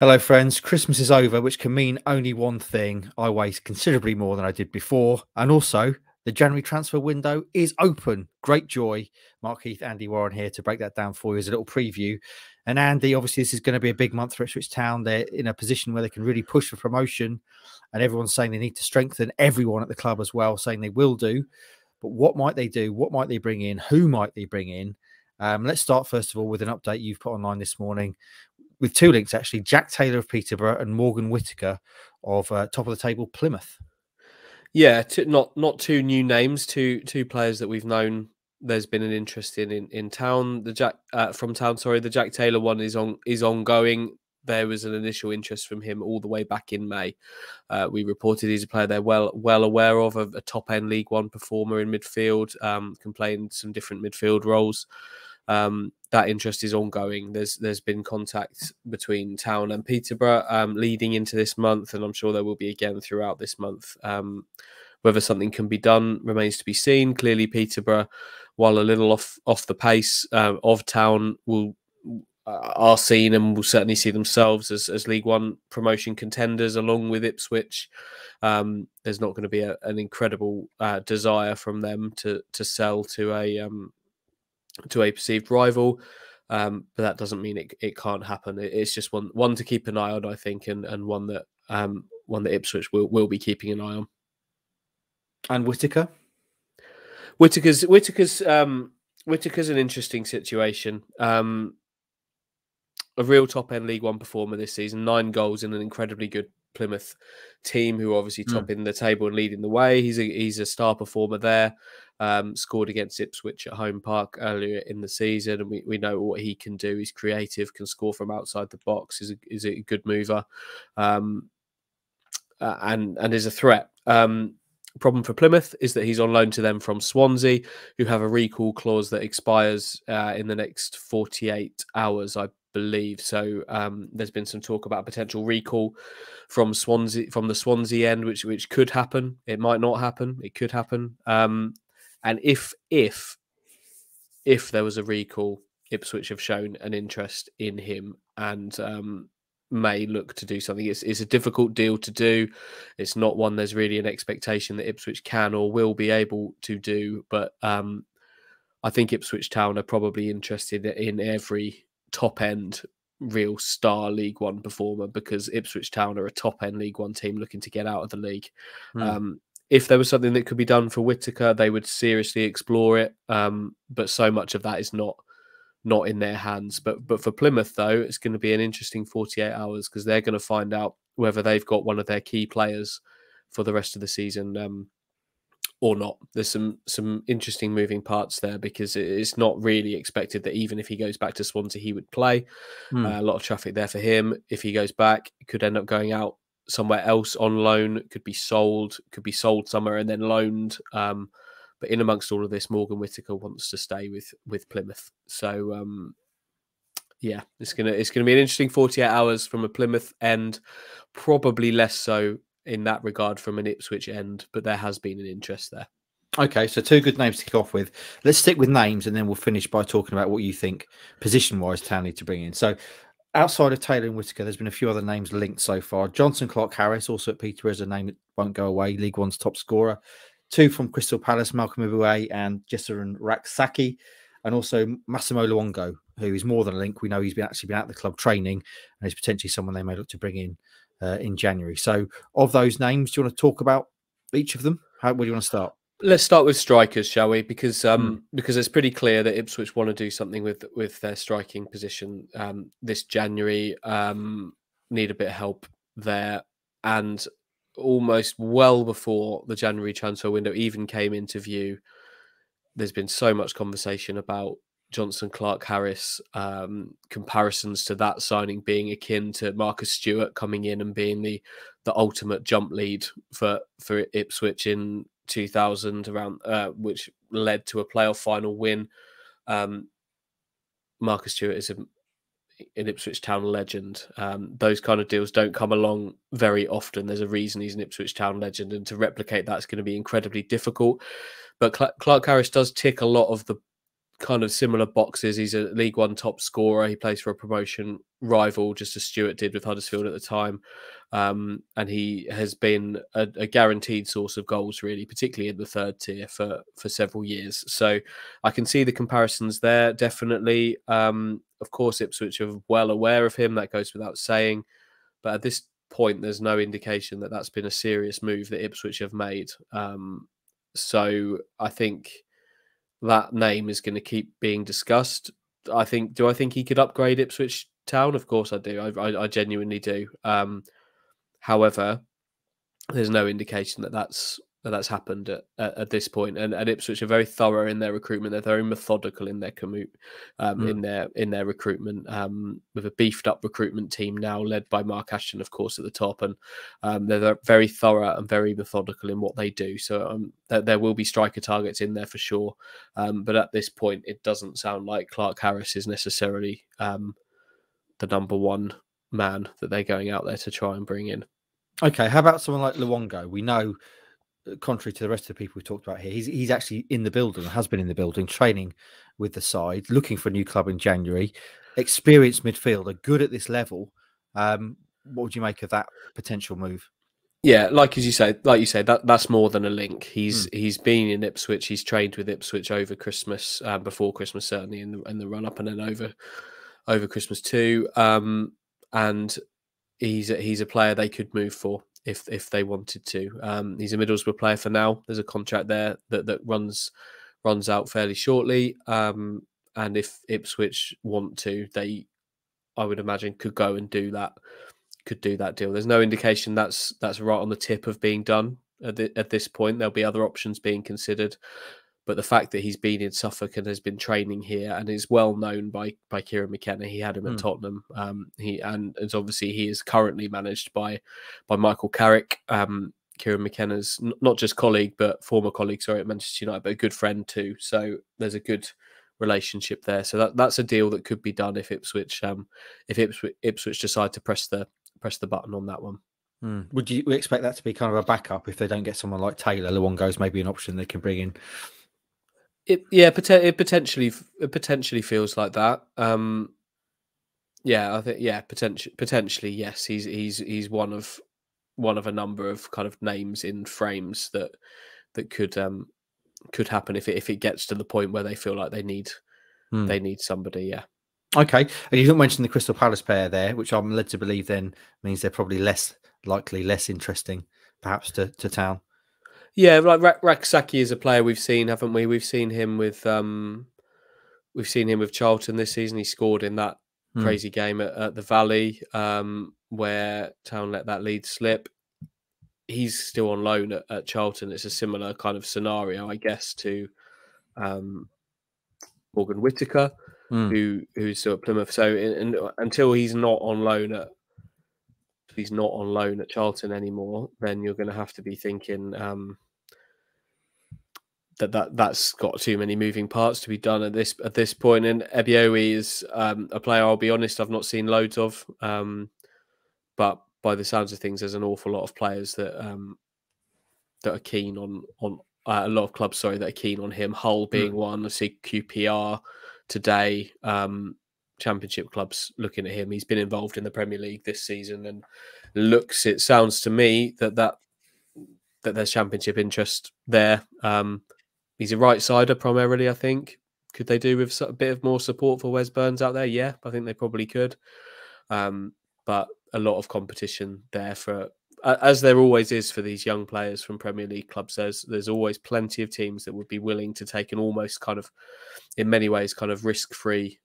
Hello, friends. Christmas is over, which can mean only one thing. I weigh considerably more than I did before. And also, the January transfer window is open. Great joy. Mark, Heath, Andy Warren here to break that down for you as a little preview. And Andy, obviously, this is going to be a big month for Ipswich Town. They're in a position where they can really push for promotion. And everyone's saying they need to strengthen everyone at the club as well, saying they will do. But what might they do? What might they bring in? Who might they bring in? Let's start, first of all, with an update you've put online this morning, with two links, actually: Jack Taylor of Peterborough and Morgan Whittaker of top of the table Plymouth. Yeah, not two new names, two players that we've known. There's been an interest in town. The Jack Taylor one is ongoing. There was an initial interest from him all the way back in May. We reported he's a player they're well aware of, a top end League One performer in midfield, can play in some different midfield roles. That interest is ongoing. There's been contact between Town and Peterborough leading into this month, and I'm sure there will be again throughout this month. Whether something can be done remains to be seen. Clearly, Peterborough, while a little off the pace of Town, are seen and will certainly see themselves as League One promotion contenders along with Ipswich. There's not going to be an incredible desire from them to sell to a perceived rival, but that doesn't mean it can't happen. It's just one to keep an eye on, I think, and one that Ipswich will be keeping an eye on. And Whittaker? Whittaker's an interesting situation. A real top end League One performer this season, 9 goals in an incredibly good Plymouth team, who are obviously topping the table and leading the way. He's a star performer there. Scored against Ipswich at Home Park earlier in the season, and we know what he can do. He's creative, can score from outside the box, is a good mover, and is a threat. Problem for Plymouth is that he's on loan to them from Swansea, who have a recall clause that expires in the next 48 hours, I believe. So there's been some talk about potential recall from the Swansea end, which could happen. It might not happen. It could happen. And if there was a recall, Ipswich have shown an interest in him and may look to do something. It's a difficult deal to do. It's not one there's really an expectation that Ipswich can or will be able to do. But I think Ipswich Town are probably interested in every top end real star League One performer, because Ipswich Town are a top end League One team looking to get out of the league. If there was something that could be done for Whittaker, they would seriously explore it. But so much of that is not in their hands. But for Plymouth, though, it's going to be an interesting 48 hours, because they're going to find out whether they've got one of their key players for the rest of the season or not. There's some interesting moving parts there, because it's not really expected that even if he goes back to Swansea, he would play. A lot of traffic there for him. If he goes back, he could end up going out somewhere else on loan, could be sold somewhere and then loaned. But in amongst all of this, Morgan Whittaker wants to stay with Plymouth. So yeah, it's gonna be an interesting 48 hours from a Plymouth end, probably less so in that regard from an Ipswich end, but there has been an interest there. Okay, so 2 good names to kick off with. Let's stick with names, and then we'll finish by talking about what you think position-wise Town need to bring in. So outside of Taylor and Whittaker, there's been a few other names linked so far. Johnson Clark-Harris, also at Peterborough, is a name that won't go away. League One's top scorer. 2 from Crystal Palace, Malcolm Ibue and Jesserin Raksaki. And also Massimo Luongo, who is more than a link. We know he's actually been at the club training, and is potentially someone they may look to bring in January. So of those names, do you want to talk about each of them? Where do you want to start? Let's start with strikers, shall we? Because it's pretty clear that Ipswich want to do something with their striking position this January. Need a bit of help there, and almost well before the January transfer window even came into view, there's been so much conversation about Johnson Clark-Harris, comparisons to that signing being akin to Marcus Stewart coming in and being the ultimate jump lead for Ipswich in 2000, around which led to a playoff final win. Marcus Stewart is an Ipswich Town legend. Those kind of deals don't come along very often. There's a reason he's an Ipswich Town legend, and to replicate that's going to be incredibly difficult. But Clark-Harris does tick a lot of the kind of similar boxes. He's a League One top scorer. He plays for a promotion rival, just as Stewart did with Huddersfield at the time. And he has been a guaranteed source of goals, really, particularly in the third tier for several years. So I can see the comparisons there, definitely. Of course, Ipswich are well aware of him. That goes without saying. But at this point, there's no indication that that's been a serious move that Ipswich have made. So I think that name is going to keep being discussed. Do I think he could upgrade Ipswich Town? Of course I do. I genuinely do. However, there's no indication that that's happened at this point. And Ipswich are very thorough in their recruitment. They're very methodical in their in their recruitment, with a beefed up recruitment team now led by Mark Ashton, of course, at the top. And they're very thorough and very methodical in what they do. So there will be striker targets in there for sure. But at this point, it doesn't sound like Clark Harris is necessarily the number one man that they're going out there to try and bring in. Okay, how about someone like Luongo? We know, contrary to the rest of the people we talked about here, he's actually in the building, has been in the building, training with the side, looking for a new club in January. Experienced midfielder, good at this level. What would you make of that potential move? Yeah, like you say, that's more than a link. He's been in Ipswich. He's trained with Ipswich over Christmas, before Christmas certainly, in the run up, and then over Christmas too. And he's a player they could move for if they wanted to. He's a Middlesbrough player for now. There's a contract there that runs out fairly shortly. And if Ipswich want to, I would imagine, could go and do that. Could do that deal. There's no indication that's right on the tip of being done at this point. There'll be other options being considered. But the fact that he's been in Suffolk and has been training here and is well known by Kieran McKenna, he had him at Tottenham. As obviously he is currently managed by Michael Carrick. Kieran McKenna's not just colleague, but former colleague, sorry, at Manchester United, but a good friend too. So there's a good relationship there. So that's a deal that could be done if Ipswich decide to press the button on that one. Would you expect that to be kind of a backup if they don't get someone like Taylor? Luongo's maybe an option they can bring in. It potentially feels like that. I think potentially yes. He's one of a number of kind of names in frames that could happen if it gets to the point where they feel like they need somebody. Yeah. Okay, and you didn't mention the Crystal Palace pair there, which I'm led to believe then means they're probably less interesting, perhaps to Town. Yeah, like Raksaki is a player we've seen, haven't we? We've seen him with Charlton this season. He scored in that crazy game at the Valley, where Town let that lead slip. He's still on loan at Charlton. It's a similar kind of scenario, I guess, to Morgan Whittaker, who's still at Plymouth. So until he's not on loan at Charlton anymore, then you're going to have to be thinking that's got too many moving parts to be done at this point. And Ebioe is a player, I'll be honest, I've not seen loads of, but by the sounds of things, there's an awful lot of players that are keen on a lot of clubs. Sorry, that are keen on him. Hull being one. I see QPR today. Championship clubs looking at him. He's been involved in the Premier League this season, and it sounds to me that there's Championship interest there. He's a right-sider primarily, I think. Could they do with a bit of more support for Wes Burns out there? Yeah, I think they probably could. But a lot of competition there as there always is for these young players from Premier League clubs. There's always plenty of teams that would be willing to take an almost kind of, in many ways, kind of risk-free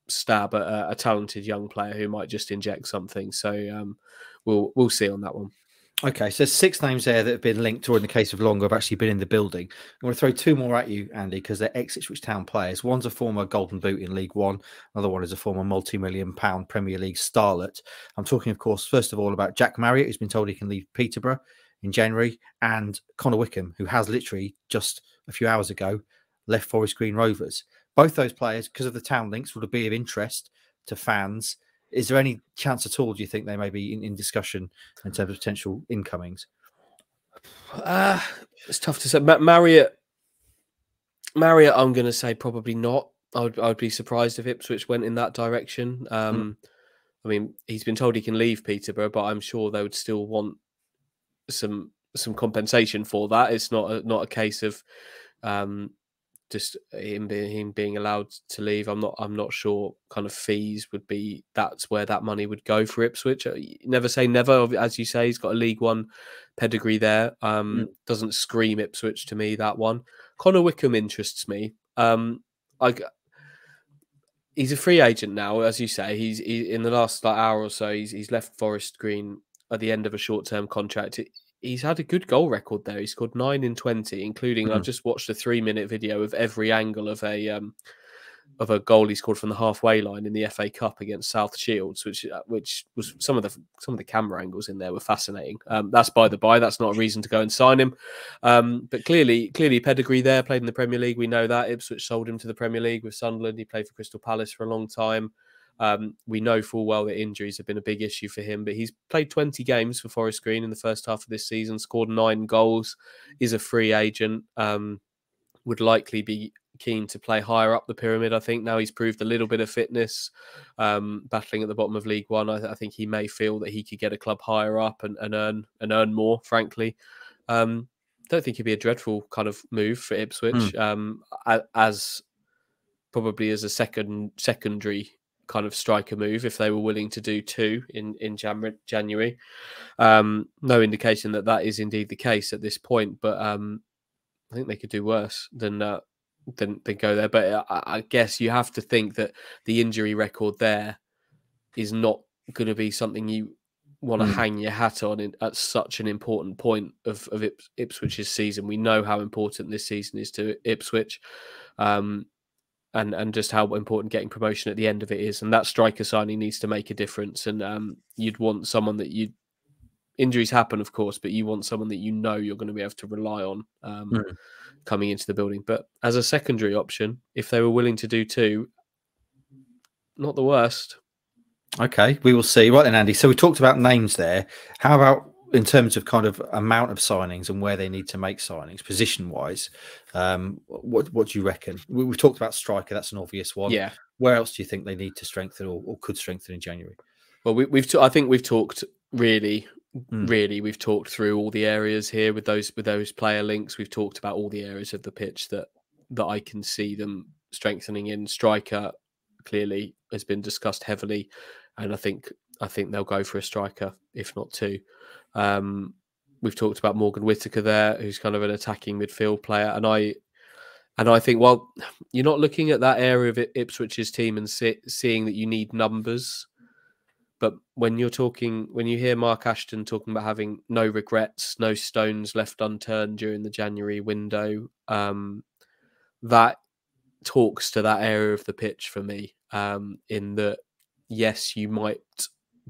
stab at a talented young player who might just inject something. So we'll see on that one. Okay, so 6 names there that have been linked, or in the case of Longo, have actually been in the building. I'm going to throw 2 more at you, Andy, because they're ex-Ipswich Town players. One's a former Golden Boot in League One. Another one is a former multi-million-pound Premier League starlet. I'm talking, of course, first of all, about Jack Marriott, who's been told he can leave Peterborough in January, and Connor Wickham, who has literally just a few hours ago left Forest Green Rovers. Both those players, because of the Town links, would be of interest to fans. Is there any chance at all, do you think, they may be in discussion in terms of potential incomings? It's tough to say. Marriott Marriott, I'm going to say probably not. I would be surprised if Ipswich went in that direction. Mm. I mean, he's been told he can leave Peterborough, but I'm sure they would still want some compensation for that. It's not a case of just him being allowed to leave. I'm not sure kind of fees would be, that's where that money would go for Ipswich. Never say never, as you say. He's got a League One pedigree there. Doesn't scream Ipswich to me, that one. Connor Wickham interests me. He's a free agent now, as you say. He's in the last hour or so, he's left Forest Green at the end of a short-term contract. He's had a good goal record there. He scored 9 in 20, including, I've just watched a 3-minute video of every angle of a goal he scored from the halfway line in the FA Cup against South Shields, which was some of the camera angles in there were fascinating. That's by the by. That's not a reason to go and sign him, but clearly pedigree there. Played in the Premier League. We know that Ipswich sold him to the Premier League with Sunderland. He played for Crystal Palace for a long time. We know full well that injuries have been a big issue for him, but he's played 20 games for Forest Green in the first half of this season, scored 9 goals, is a free agent, would likely be keen to play higher up the pyramid. I think now he's proved a little bit of fitness, battling at the bottom of League One. I think he may feel that he could get a club higher up and earn more, frankly. Don't think it'd be a dreadful kind of move for Ipswich, as probably as a secondary kind of striker move if they were willing to do 2 in January. No indication that is indeed the case at this point, but I think they could do worse than go there. But I guess you have to think that the injury record there is not going to be something you want to hang your hat on at such an important point of Ipswich's season. We know how important this season is to Ipswich. And just how important getting promotion at the end of it is. And that striker signing needs to make a difference. And you'd want someone that injuries happen, of course, but you want someone that you know you're going to be able to rely on coming into the building. But as a secondary option, if they were willing to do 2, not the worst. Okay, we will see. Right then, Andy. So we talked about names there. How about in terms of kind of amount of signings and where they need to make signings, position-wise? What do you reckon? We've talked about striker. That's an obvious one. Yeah. Where else do you think they need to strengthen or could strengthen in January? Well, I think we've talked really, we've talked through all the areas here with those player links. We've talked about all the areas of the pitch that I can see them strengthening in. Striker clearly has been discussed heavily, and I think they'll go for a striker, if not 2. We've talked about Morgan Whittaker there, who's kind of an attacking midfield player, and I think, well, you're not looking at that area of Ipswich's team and seeing that you need numbers. But when you hear Mark Ashton talking about having no regrets, no stones left unturned during the January window, that talks to that area of the pitch for me. In that, yes, you might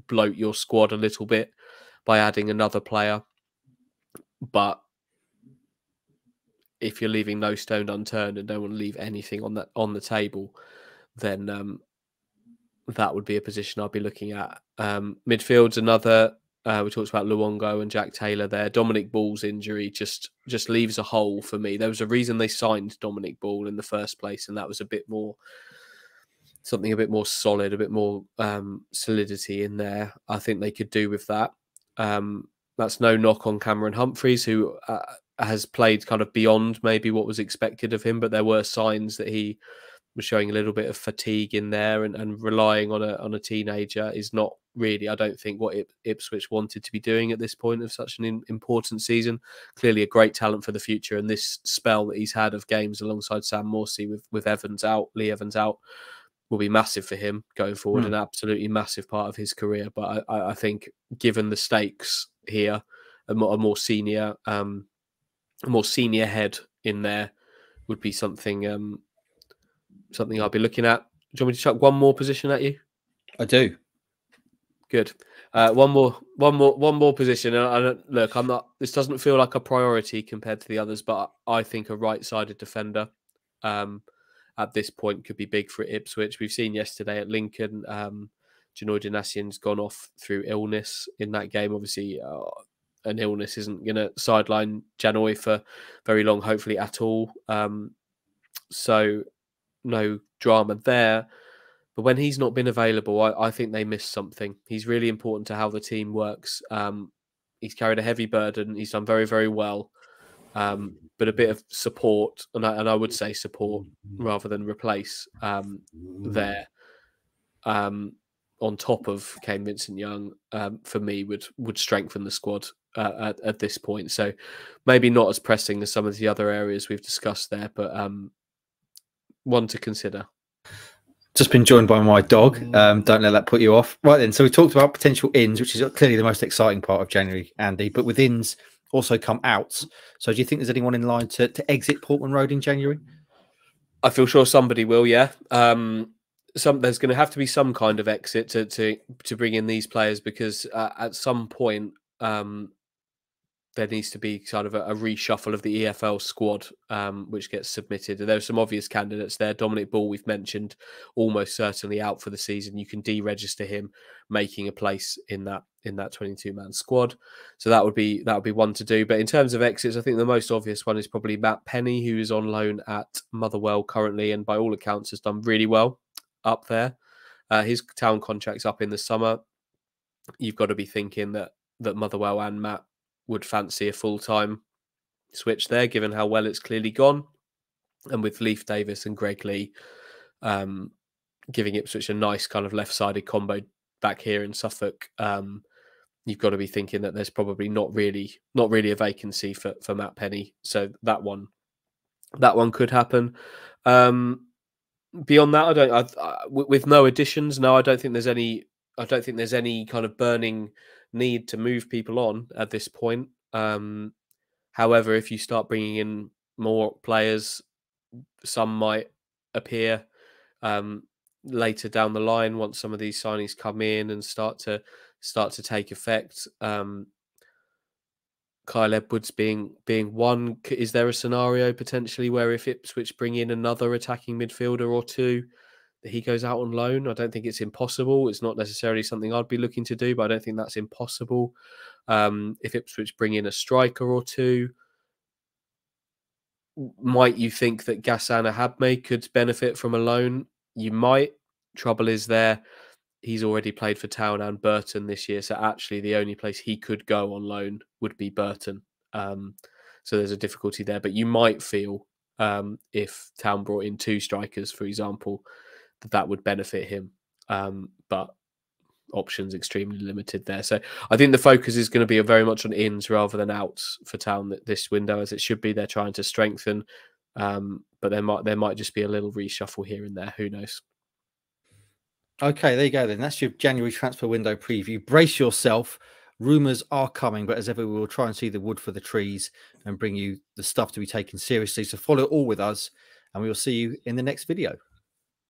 bloat your squad a little bit by adding another player, but if you're leaving no stone unturned and don't want to leave anything on the table, then that would be a position I'd be looking at. Midfield's another. We talked about Luongo and Jack Taylor there. Dominic Ball's injury just leaves a hole for me. There was a reason they signed Dominic Ball in the first place, and that was something a bit more solid, a bit more solidity in there. I think they could do with that. That's no knock on Cameron Humphreys, who has played kind of beyond maybe what was expected of him, but there were signs that he was showing a little bit of fatigue in there, and relying on a teenager is not really, I don't think, what Ipswich wanted to be doing at this point of such an important season. Clearly a great talent for the future, and this spell that he's had of games alongside Sam Morsey with Lee Evans out will be massive for him going forward, an absolutely massive part of his career. But I think, given the stakes here, a more senior head in there would be something I'll be looking at. Do you want me to chuck one more position at you? I do. Good. One more position. And look, this doesn't feel like a priority compared to the others, but I think a right-sided defender at this point could be big for Ipswich. We've seen yesterday at Lincoln, Janoy Donasian's gone off through illness in that game. Obviously, an illness isn't going to sideline Janoy for very long, hopefully at all. So no drama there. But when he's not been available, I think they missed something. He's really important to how the team works. He's carried a heavy burden. He's done very, very well. But a bit of support, and I would say support rather than replace there. On top of Kane Vincent-Young, for me, would strengthen the squad at this point. So maybe not as pressing as some of the other areas we've discussed there, but one to consider. Just been joined by my dog. Don't let that put you off. Right then, so we talked about potential ins, which is clearly the most exciting part of January, Andy. But with ins also come outs. So do you think there's anyone in line to exit Portman Road in January? I feel sure somebody will, yeah. There's going to have to be some kind of exit to bring in these players, because at some point there needs to be sort of a reshuffle of the EFL squad, which gets submitted. And there's some obvious candidates there. Dominic Ball, we've mentioned, almost certainly out for the season. You can deregister him, making a place in that 22-man squad. So that would be one to do. But in terms of exits, I think the most obvious one is probably Matt Penny, who is on loan at Motherwell currently, and by all accounts has done really well up there. His Town contract's up in the summer. You've got to be thinking that Motherwell and Matt would fancy a full-time switch there, given how well it's clearly gone. And with Leif Davis and Greg Lee giving Ipswich a nice kind of left-sided combo back here in Suffolk, you've got to be thinking that there's probably not really a vacancy for Matt Penny. So that one could happen. Beyond that, with no additions, no, I don't think there's any kind of burning need to move people on at this point. However, if you start bringing in more players, some might appear later down the line once some of these signings come in and start to take effect. Kyle Edwards being one. Is there a scenario potentially where if Ipswich bring in another attacking midfielder or two, that he goes out on loan? I don't think it's impossible. It's not necessarily something I'd be looking to do, but I don't think that's impossible. If Ipswich bring in a striker or two, might you think that Ghassan Ahabme could benefit from a loan? You might. Trouble is there, he's already played for Town and Burton this year, so actually the only place he could go on loan would be Burton. So there's a difficulty there, but you might feel if Town brought in two strikers, for example, that would benefit him. But options extremely limited there. So I think the focus is going to be very much on ins rather than outs for Town this window, as it should be. They're trying to strengthen, but there might just be a little reshuffle here and there. Who knows? Okay, there you go then. That's your January transfer window preview. Brace yourself. Rumours are coming, but as ever, we will try and see the wood for the trees and bring you the stuff to be taken seriously. So follow all with us, and we will see you in the next video.